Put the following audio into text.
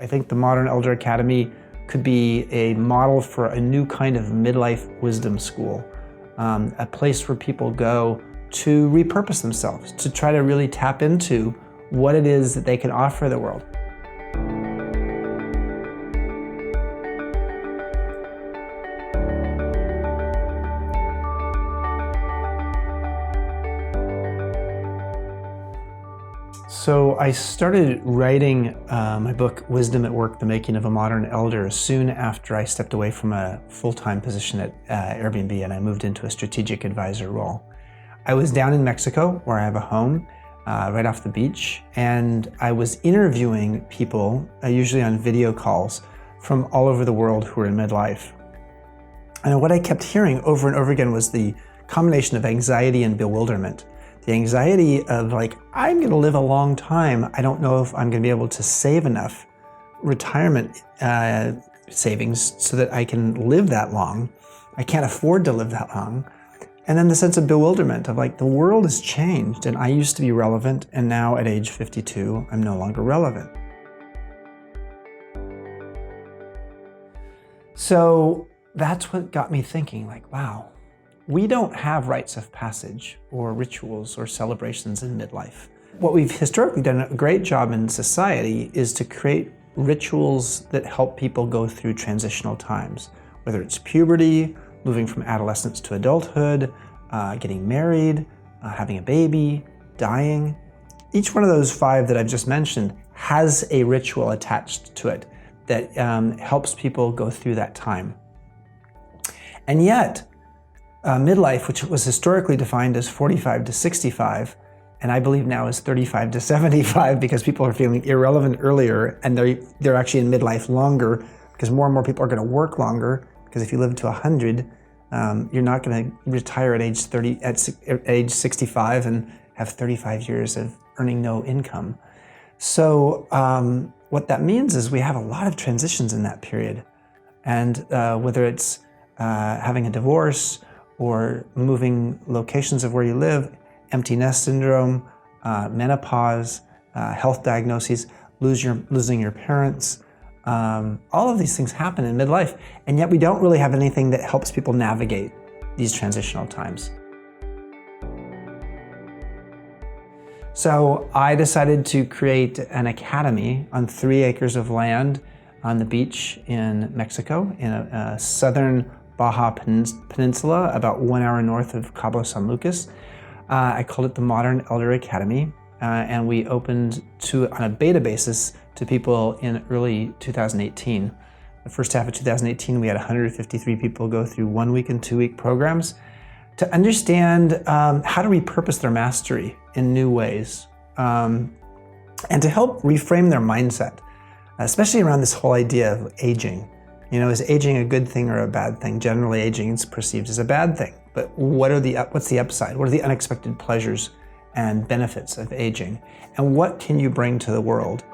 I think the Modern Elder Academy could be a model for a new kind of midlife wisdom school, a place where people go to repurpose themselves, to try to really tap into what it is that they can offer the world. So I started writing my book, Wisdom at Work, The Making of a Modern Elder, soon after I stepped away from a full-time position at Airbnb and I moved into a strategic advisor role. I was down in Mexico, where I have a home, right off the beach, and I was interviewing people, usually on video calls, from all over the world who were in midlife. And what I kept hearing over and over again was the combination of anxiety and bewilderment. The anxiety of like, I'm gonna live a long time. I don't know if I'm gonna be able to save enough retirement savings so that I can live that long. I can't afford to live that long. And then the sense of bewilderment of like, the world has changed and I used to be relevant and now at age 52, I'm no longer relevant. So that's what got me thinking like, wow, we don't have rites of passage or rituals or celebrations in midlife. What we've historically done a great job in society is to create rituals that help people go through transitional times, whether it's puberty, moving from adolescence to adulthood, getting married, having a baby, dying. Each one of those 5 that I've just mentioned has a ritual attached to it that helps people go through that time. And yet, midlife, which was historically defined as 45 to 65, and I believe now is 35 to 75 because people are feeling irrelevant earlier and they're actually in midlife longer because more and more people are going to work longer, because if you live to 100, you're not going to retire at age 65 and have 35 years of earning no income. So what that means is we have a lot of transitions in that period. And whether it's having a divorce or moving locations of where you live, empty nest syndrome, menopause, health diagnoses, losing your parents. All of these things happen in midlife, and yet we don't really have anything that helps people navigate these transitional times. So I decided to create an academy on 3 acres of land on the beach in Mexico, in a southern Baja Peninsula, about 1 hour north of Cabo San Lucas. I called it the Modern Elder Academy, and we opened on a beta basis to people in early 2018. The first half of 2018, we had 153 people go through 1-week and 2-week programs to understand how to repurpose their mastery in new ways, and to help reframe their mindset, especially around this whole idea of aging. You know, is aging a good thing or a bad thing? Generally, aging is perceived as a bad thing, but what's the upside? What are the unexpected pleasures and benefits of aging? And what can you bring to the world